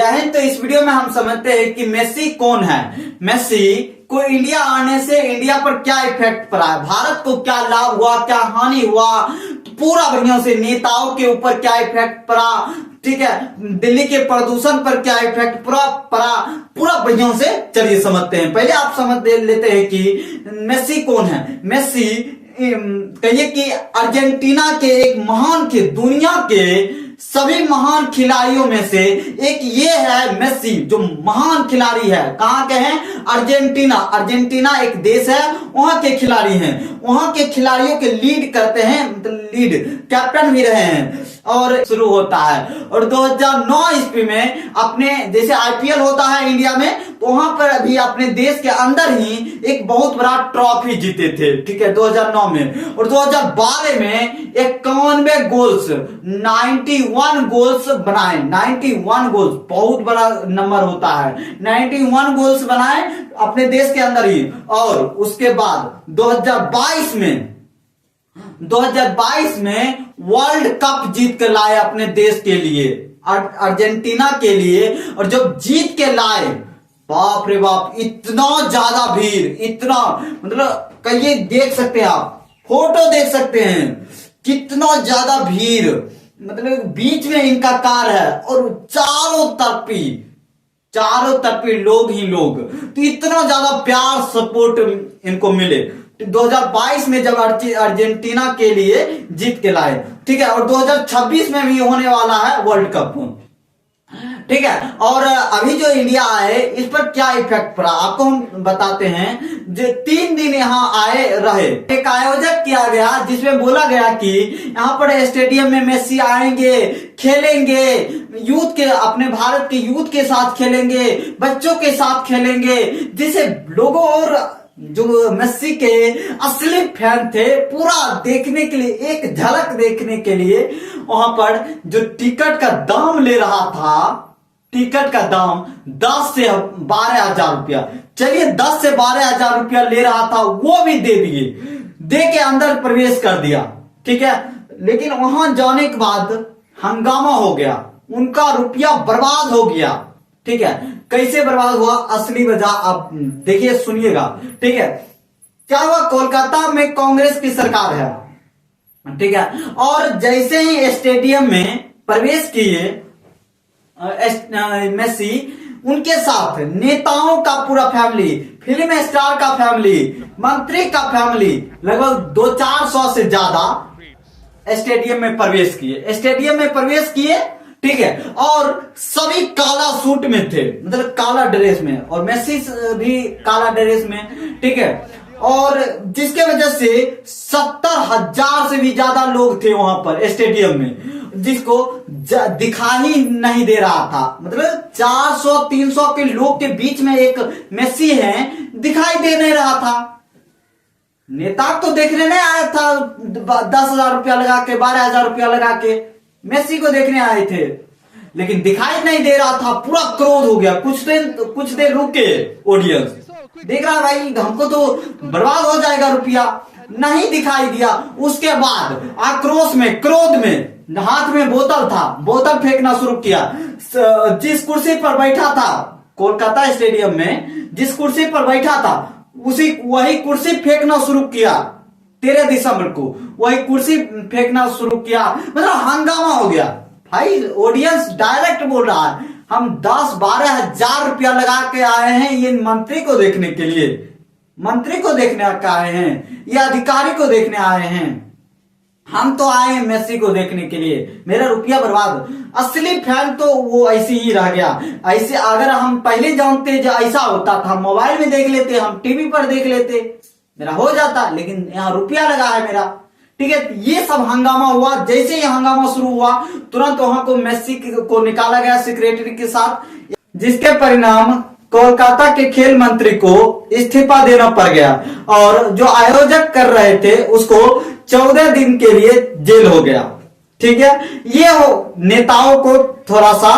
जय हिंद। तो इस वीडियो में हम समझते हैं कि मेसी कौन है। मेसी को इंडिया आने से इंडिया पर क्या इफेक्ट पड़ा है, भारत को क्या लाभ हुआ, क्या हानि हुआ, तो पूरा बढ़िया से नेताओं के ऊपर क्या इफेक्ट पड़ा, ठीक है, दिल्ली के प्रदूषण पर क्या इफेक्ट पड़ा, पूरा बढ़िया से चलिए समझते हैं। पहले आप समझ लेते हैं कि मेसी कौन है। मेसी कहिए कि अर्जेंटीना के एक महान दुनिया के सभी महान खिलाड़ियों में से एक ये है मेसी, जो महान खिलाड़ी है। कहां के हैं? अर्जेंटीना। अर्जेंटीना एक देश है, वहां के खिलाड़ी हैं, वहां के खिलाड़ियों के लीड करते हैं, लीड कैप्टन भी रहे हैं। और शुरू होता है और 2009 ईस्वी में अपने जैसे आईपीएल होता है इंडिया में, तो वहां पर अभी अपने देश के अंदर ही एक बहुत बड़ा ट्रॉफी जीते थे, ठीक है, 2009 में। और 2012 में 91 गोल्स, 91 गोल्स बनाए। 91 गोल्स बहुत बड़ा नंबर होता है। 91 गोल्स बनाए अपने देश के अंदर ही। और उसके बाद 2022 में वर्ल्ड कप जीत कर लाए अपने देश के लिए, अर्जेंटीना के लिए। और जब जीत के लाए, बाप रे बाप, इतना ज्यादा भीड़, इतना मतलब कहिए, देख सकते हैं आप, फोटो देख सकते हैं, कितना ज्यादा भीड़, मतलब बीच में इनका कार है और चारों तरफी लोग ही लोग। तो इतना ज्यादा प्यार सपोर्ट इनको मिले 2022 में जब अर्जेंटीना के लिए जीत के लाए, ठीक है। और 2026 में भी होने वाला है वर्ल्ड कप, ठीक है। और अभी जो इंडिया आए, इस पर क्या इफेक्ट पड़ा आपको हम बताते हैं। जो 3 दिन यहाँ आए रहे, एक आयोजक किया गया जिसमें बोला गया कि यहाँ पर स्टेडियम में मेसी आएंगे, खेलेंगे, यूथ के, अपने भारत के यूथ के साथ खेलेंगे, बच्चों के साथ खेलेंगे, जिसे लोगों और जो मेसी के असली फैन थे, पूरा देखने के लिए, एक झलक देखने के लिए वहां पर जो टिकट का दाम ले रहा था, टिकट का दाम 10 से 12 हजार रुपया, चलिए 10 से 12 हजार रुपया ले रहा था, वो भी दे दिए, दे के अंदर प्रवेश कर दिया, ठीक है। लेकिन वहां जाने के बाद हंगामा हो गया, उनका रुपया बर्बाद हो गया, ठीक है। कैसे बर्बाद हुआ, असली वजह आप देखिए, सुनिएगा, ठीक है। क्या हुआ, कोलकाता में कांग्रेस की सरकार है, ठीक है। और जैसे ही स्टेडियम में प्रवेश किए मेसी, उनके साथ नेताओं का पूरा फैमिली, फिल्म स्टार का फैमिली, मंत्री का फैमिली, लगभग 200-400 से ज्यादा स्टेडियम में प्रवेश किए, ठीक है। और सभी काला सूट में थे, मतलब काला ड्रेस में, और मेसी भी काला ड्रेस में, ठीक है। और जिसके वजह से 70,000 से भी ज्यादा लोग थे वहां पर स्टेडियम में, जिसको दिखाई नहीं दे रहा था। मतलब 400-300 के लोग के बीच में एक मेसी है, दिखाई दे नहीं रहा था। नेता तो देखने नहीं आया था 10,000 रुपया लगा के, 12,000 रुपया लगा के मेसी को देखने आए थे, लेकिन दिखाई नहीं दे रहा था। पूरा क्रोध हो गया, कुछ देर रुके, ऑडियंस देख रहा है, भाई हमको तो बर्बाद हो जाएगा रुपया, नहीं दिखाई दिया। उसके बाद आक्रोश में, क्रोध में, हाथ में बोतल था, बोतल फेंकना शुरू किया। जिस कुर्सी पर बैठा था, कोलकाता स्टेडियम में जिस कुर्सी पर बैठा था, वही कुर्सी फेंकना शुरू किया। 13 दिसंबर को वही कुर्सी फेंकना शुरू किया, मतलब हंगामा हो गया। भाई ऑडियंस डायरेक्ट बोल रहा है, हम 10-12 हजार रुपया लगा के आए हैं ये मंत्री को देखने के लिए, मंत्री को देखने आए हैं, ये अधिकारी को देखने आए हैं, हम तो आए हैं मेसी को देखने के लिए, मेरा रुपया बर्बाद। असली फैन तो वो ऐसे ही रह गया। ऐसे अगर हम पहले जानते जो ऐसा होता था, मोबाइल में देख लेते, हम टीवी पर देख लेते, मेरा हो जाता, लेकिन यहाँ रुपया लगा है मेरा, ठीक है। ये सब हंगामा हुआ। जैसे ही हंगामा शुरू हुआ, तुरंत वहां को मेसी को निकाला गया सेक्रेटरी के साथ, जिसके परिणाम कोलकाता के खेल मंत्री को इस्तीफा देना पड़ गया, और जो आयोजक कर रहे थे उसको 14 दिन के लिए जेल हो गया, ठीक है। ये नेताओं को थोड़ा सा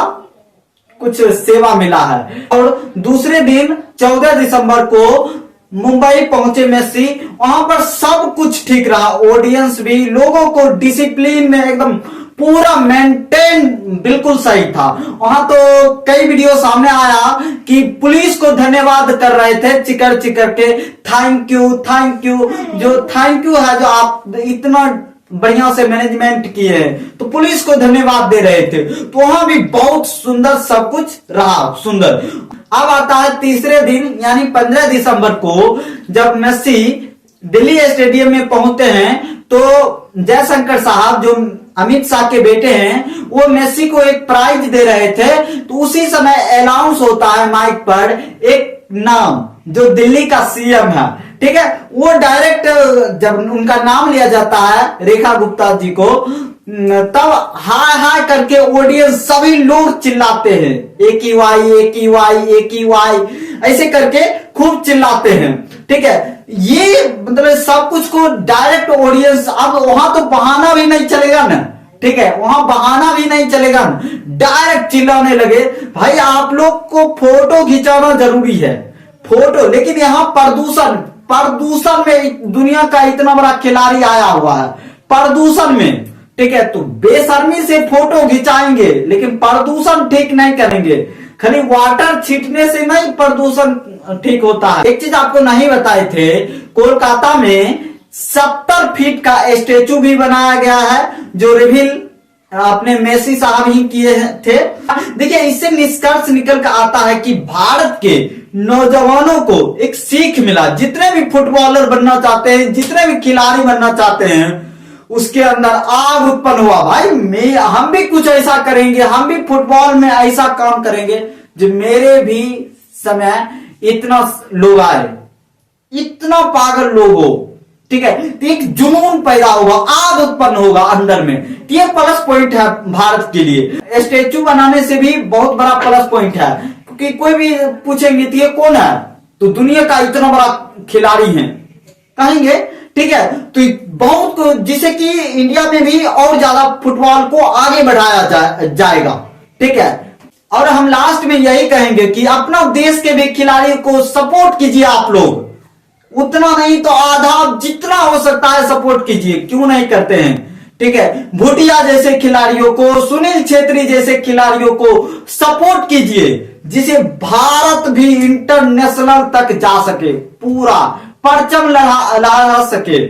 कुछ सेवा मिला है। और दूसरे दिन 14 दिसंबर को मुंबई पहुंचे मेसी, वहां पर सब कुछ ठीक रहा, ऑडियंस भी, लोगों को डिसिप्लिन में एकदम पूरा मेंटेन बिल्कुल सही था। वहां तो कई वीडियो सामने आया कि पुलिस को धन्यवाद कर रहे थे चिकर चिकर के, थैंक यू थैंक यू। जो थैंक यू है, जो आप इतना बढ़िया से मैनेजमेंट किए हैं, तो पुलिस को धन्यवाद दे रहे थे। तो वहां भी बहुत सुंदर सब कुछ रहा, सुंदर। अब आता है तीसरे दिन यानी 15 दिसंबर को, जब मेसी दिल्ली स्टेडियम में पहुंचते हैं, तो जयशंकर साहब जो अमित शाह के बेटे हैं, वो मेसी को एक प्राइज दे रहे थे। तो उसी समय अनाउंस होता है माइक पर एक नाम जो दिल्ली का सीएम है, ठीक है। वो डायरेक्ट जब उनका नाम लिया जाता है रेखा गुप्ता जी को, तब हाय हाय करके ऑडियंस सभी लोग चिल्लाते हैं, एक ही वाई एक ही वाई एक ही वाई, ऐसे करके खूब चिल्लाते हैं, ठीक है। ये मतलब सब कुछ को डायरेक्ट ऑडियंस, अब वहां तो बहाना भी नहीं चलेगा ना, ठीक है, वहां बहाना भी नहीं चलेगा ना, डायरेक्ट चिल्लाने लगे। भाई आप लोग को फोटो खिंचाना जरूरी है, फोटो, लेकिन यहाँ प्रदूषण में दुनिया का इतना बड़ा खिलाड़ी आया हुआ है, प्रदूषण में, ठीक है। तो बेशर्मी से फोटो खिंचाएंगे लेकिन प्रदूषण ठीक नहीं करेंगे। खाली वाटर छीटने से नहीं प्रदूषण ठीक होता है। एक चीज आपको नहीं बताए थे, कोलकाता में 70 फीट का स्टेचू भी बनाया गया है, जो रिवील अपने मेसी साहब ही किए थे। देखिए, इससे निष्कर्ष निकल कर आता है कि भारत के नौजवानों को एक सीख मिला। जितने भी फुटबॉलर बनना चाहते हैं, जितने भी खिलाड़ी बनना चाहते हैं, उसके अंदर आग उत्पन्न हुआ। भाई हम भी कुछ ऐसा करेंगे, हम भी फुटबॉल में ऐसा काम करेंगे जो मेरे भी समय इतना लोग आए, इतना पागल लोग हो, ठीक है। तो एक जुनून पैदा होगा, आग उत्पन्न होगा अंदर में। तो ये प्लस पॉइंट है भारत के लिए। स्टेचू बनाने से भी बहुत बड़ा प्लस पॉइंट है, क्योंकि कोई भी पूछेंगे तो ये कौन है, तो दुनिया का इतना बड़ा खिलाड़ी है कहेंगे, ठीक है। तो बहुत को, जिसे कि इंडिया में भी और ज्यादा फुटबॉल को आगे बढ़ाया जाएगा, ठीक है। और हम लास्ट में यही कहेंगे कि अपना देश के भी खिलाड़ियों को सपोर्ट कीजिए आप लोग, उतना नहीं तो आधा, जितना हो सकता है सपोर्ट कीजिए, क्यों नहीं करते हैं, ठीक है। भूटिया जैसे खिलाड़ियों को, सुनील छेत्री जैसे खिलाड़ियों को सपोर्ट कीजिए, जिसे भारत भी इंटरनेशनल तक जा सके, पूरा परचम लहरा सके।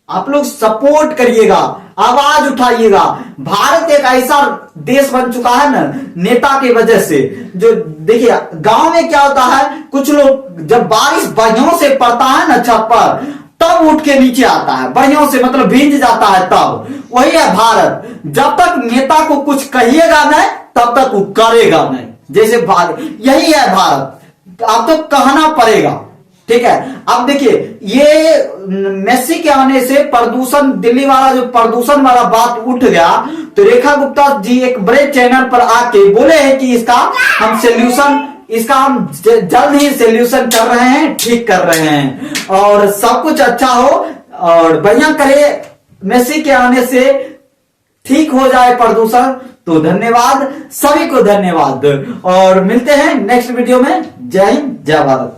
आप लोग सपोर्ट करिएगा, आवाज उठाइएगा। भारत एक ऐसा देश बन चुका है ना नेता की वजह से। जो देखिए, गांव में क्या होता है, कुछ लोग जब बारिश बढ़िया से पड़ता है ना छत पर, तब उठ के नीचे आता है, बढ़िया से मतलब भींज जाता है, तब। वही है भारत, जब तक नेता को कुछ कहिएगा नहीं तब तक वो करेगा नहीं। जैसे भारत, यही है भारत, अब तो कहना पड़ेगा, ठीक है। अब देखिए, ये मेसी के आने से प्रदूषण, दिल्ली वाला जो प्रदूषण वाला बात उठ गया, तो रेखा गुप्ता जी एक बड़े चैनल पर आके बोले हैं कि इसका हम जल्द ही सोल्यूशन कर रहे हैं, ठीक कर रहे हैं, और सब कुछ अच्छा हो और बढ़िया करे। मेसी के आने से ठीक हो जाए प्रदूषण। तो धन्यवाद, सभी को धन्यवाद, और मिलते हैं नेक्स्ट वीडियो में। जय हिंद, जय भारत।